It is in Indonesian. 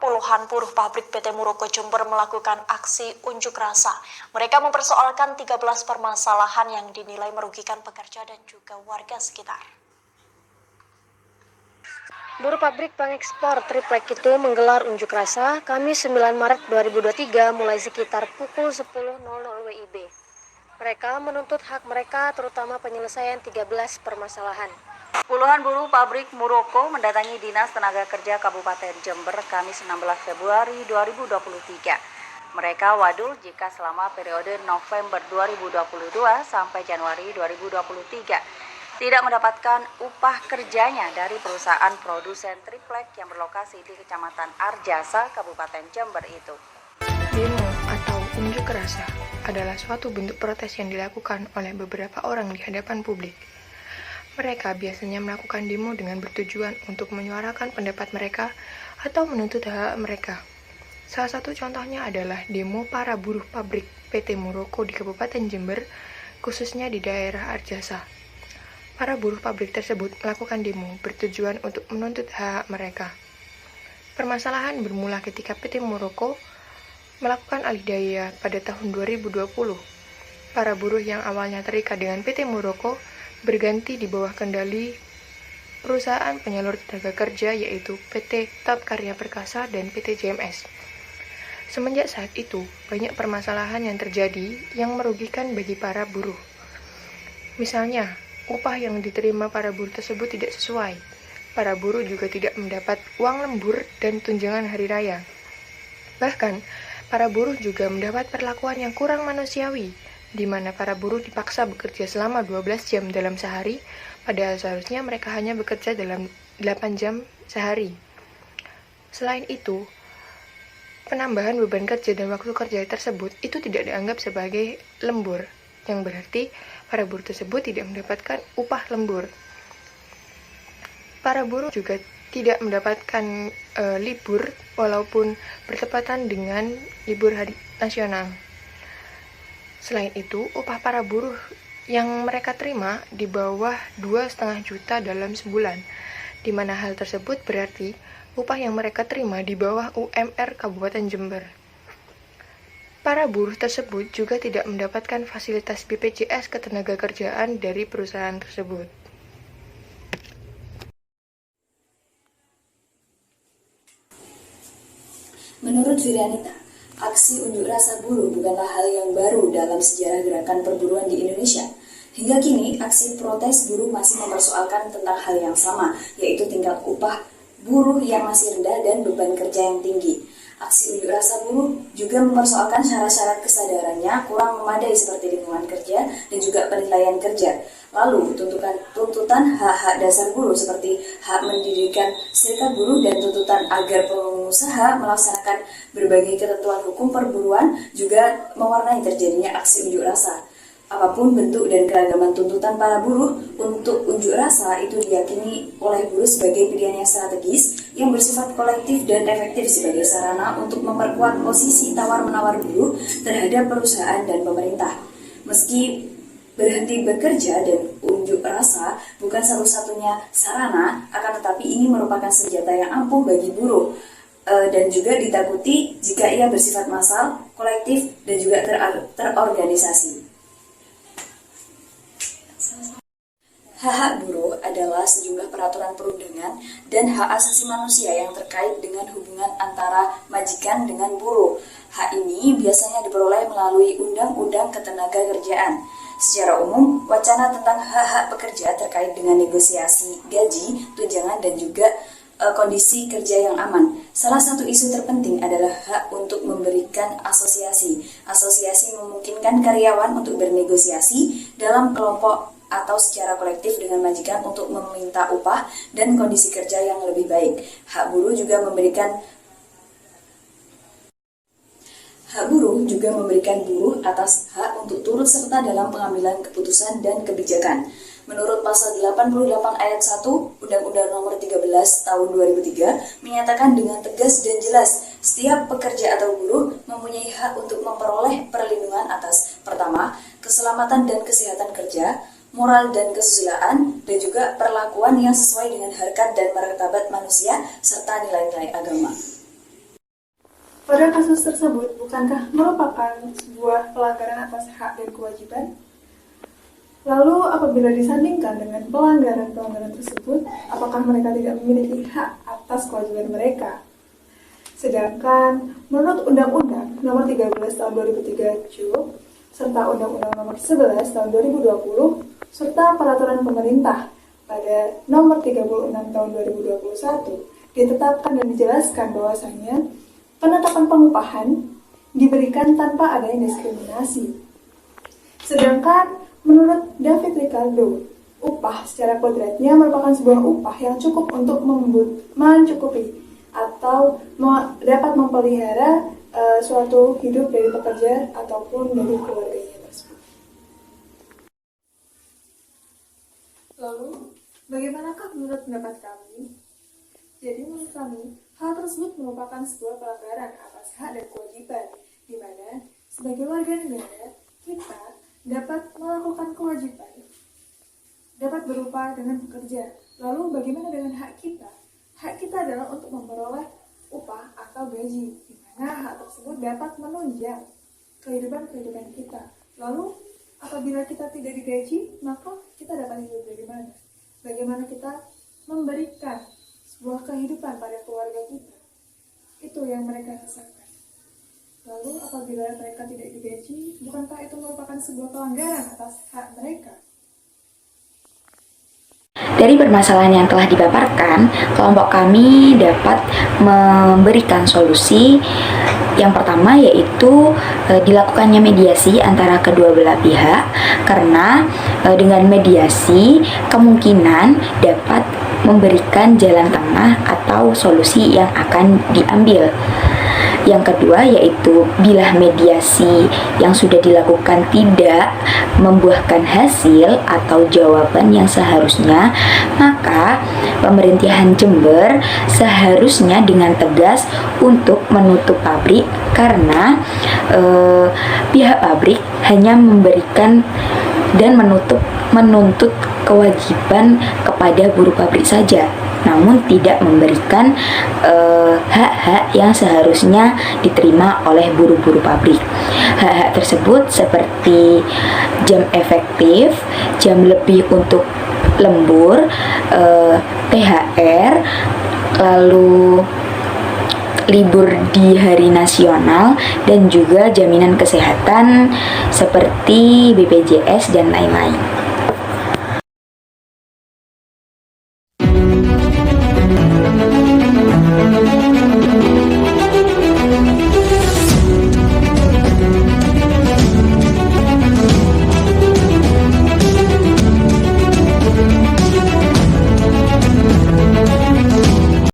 puluhan buruh pabrik PT Muroko Jember melakukan aksi unjuk rasa. Mereka mempersoalkan 13 permasalahan yang dinilai merugikan pekerja dan juga warga sekitar. Buruh pabrik pengekspor triplek itu menggelar unjuk rasa Kamis 9 Maret 2023 mulai sekitar pukul 10.00 WIB. Mereka menuntut hak mereka terutama penyelesaian 13 permasalahan. Puluhan buruh pabrik Muroko mendatangi Dinas Tenaga Kerja Kabupaten Jember Kamis 16 Februari 2023. Mereka wadul jika selama periode November 2022 sampai Januari 2023 tidak mendapatkan upah kerjanya dari perusahaan produsen triplek yang berlokasi di Kecamatan Arjasa, Kabupaten Jember itu. Demo atau unjuk rasa adalah suatu bentuk protes yang dilakukan oleh beberapa orang di hadapan publik. Mereka biasanya melakukan demo dengan bertujuan untuk menyuarakan pendapat mereka atau menuntut hak mereka. Salah satu contohnya adalah demo para buruh pabrik PT Muroko di Kabupaten Jember, khususnya di daerah Arjasa. Para buruh pabrik tersebut melakukan demo bertujuan untuk menuntut hak mereka. Permasalahan bermula ketika PT Muroko melakukan alih daya pada tahun 2020. Para buruh yang awalnya terikat dengan PT Muroko berganti di bawah kendali perusahaan penyalur tenaga kerja yaitu PT Tab Karya Perkasa dan PT JMS. Semenjak saat itu, banyak permasalahan yang terjadi yang merugikan bagi para buruh. Misalnya, upah yang diterima para buruh tersebut tidak sesuai. Para buruh juga tidak mendapat uang lembur dan tunjangan hari raya. Bahkan, para buruh juga mendapat perlakuan yang kurang manusiawi, di mana para buruh dipaksa bekerja selama 12 jam dalam sehari, padahal seharusnya mereka hanya bekerja dalam 8 jam sehari. Selain itu, penambahan beban kerja dan waktu kerja tersebut itu tidak dianggap sebagai lembur, yang berarti para buruh tersebut tidak mendapatkan upah lembur. Para buruh juga tidak mendapatkan libur walaupun bertepatan dengan libur hari nasional. Selain itu, upah para buruh yang mereka terima di bawah 2,5 juta dalam sebulan, di mana hal tersebut berarti upah yang mereka terima di bawah UMR Kabupaten Jember. Para buruh tersebut juga tidak mendapatkan fasilitas BPJS Ketenagakerjaan dari perusahaan tersebut. Menurut Firianita, aksi unjuk rasa buruh bukanlah hal yang baru dalam sejarah gerakan perburuan di Indonesia. Hingga kini, aksi protes buruh masih mempersoalkan tentang hal yang sama, yaitu tingkat upah buruh yang masih rendah dan beban kerja yang tinggi. Aksi unjuk rasa buruh juga mempersoalkan syarat-syarat kesadarannya kurang memadai seperti lingkungan kerja dan juga penilaian kerja. Lalu, tuntutan hak-hak dasar buruh seperti hak mendirikan serikat buruh dan tuntutan agar pengusaha melaksanakan berbagai ketentuan hukum perburuan juga mewarnai terjadinya aksi unjuk rasa. Apapun bentuk dan keragaman tuntutan para buruh untuk unjuk rasa itu diyakini oleh buruh sebagai pilihan yang strategis yang bersifat kolektif dan efektif sebagai sarana untuk memperkuat posisi tawar-menawar buruh terhadap perusahaan dan pemerintah. Meski berhenti bekerja dan unjuk rasa bukan satu-satunya sarana, akan tetapi ini merupakan senjata yang ampuh bagi buruh dan juga ditakuti jika ia bersifat massal, kolektif, dan juga terorganisasi. Hak-hak buruh adalah sejumlah peraturan perundangan dan hak asasi manusia yang terkait dengan hubungan antara majikan dengan buruh. Hak ini biasanya diperoleh melalui Undang-Undang Ketenagakerjaan. Secara umum, wacana tentang hak-hak pekerja terkait dengan negosiasi gaji, tunjangan, dan juga kondisi kerja yang aman. Salah satu isu terpenting adalah hak untuk memberikan asosiasi. Asosiasi memungkinkan karyawan untuk bernegosiasi dalam kelompok atau secara kolektif dengan majikan untuk meminta upah dan kondisi kerja yang lebih baik. Hak buruh juga memberikan buruh atas hak untuk turut serta dalam pengambilan keputusan dan kebijakan. Menurut pasal 88 ayat 1 Undang-Undang Nomor 13 Tahun 2003 menyatakan dengan tegas dan jelas setiap pekerja atau buruh mempunyai hak untuk memperoleh perlindungan atas pertama, keselamatan dan kesehatan kerja, moral dan kesusilaan, dan juga perlakuan yang sesuai dengan harkat dan martabat manusia serta nilai-nilai agama. Pada kasus tersebut, bukankah merupakan sebuah pelanggaran atas hak dan kewajiban? Lalu, apabila disandingkan dengan pelanggaran-pelanggaran tersebut, apakah mereka tidak memiliki hak atas kewajiban mereka? Sedangkan, menurut Undang-Undang Nomor 13 Tahun 2003 JUK, serta Undang-Undang Nomor 11 Tahun 2020, serta Peraturan Pemerintah pada Nomor 36 Tahun 2021, ditetapkan dan dijelaskan bahwasanya penetapan pengupahan diberikan tanpa adanya diskriminasi. Sedangkan menurut David Ricardo, upah secara kodratnya merupakan sebuah upah yang cukup untuk mencukupi atau dapat memelihara suatu hidup dari pekerja ataupun dari keluarganya tersebut. Lalu, bagaimanakah menurut pendapat kami? Jadi menurut kami, hal tersebut merupakan sebuah pelanggaran atas hak dan kewajiban, di mana sebagai warga negara, kita dapat melakukan kewajiban, dapat berupa dengan bekerja. Lalu bagaimana dengan hak kita? Hak kita adalah untuk memperoleh upah atau gaji, di mana hak tersebut dapat menunjang kehidupan kita. Lalu apabila kita tidak digaji, maka kita dapat hidup dari mana? Bagaimana kita memberikan sebuah kehidupan pada keluarga kita? Itu yang mereka rasakan. Lalu apabila mereka tidak digaji, bukankah itu merupakan sebuah pelanggaran atas hak mereka? Dari permasalahan yang telah dipaparkan, kelompok kami dapat memberikan solusi. Yang pertama yaitu dilakukannya mediasi antara kedua belah pihak, karena dengan mediasi kemungkinan dapat memberikan jalan tengah atau solusi yang akan diambil. Yang kedua yaitu bila mediasi yang sudah dilakukan tidak membuahkan hasil atau jawaban yang seharusnya, maka pemerintahan Jember seharusnya dengan tegas untuk menutup pabrik, karena pihak pabrik hanya memberikan dan menuntut kewajiban kepada buruh pabrik saja, namun tidak memberikan hak-hak yang seharusnya diterima oleh buruh-buruh pabrik. Hak-hak tersebut seperti jam efektif, jam lebih untuk lembur, THR, lalu libur di hari nasional, dan juga jaminan kesehatan seperti BPJS dan lain-lain.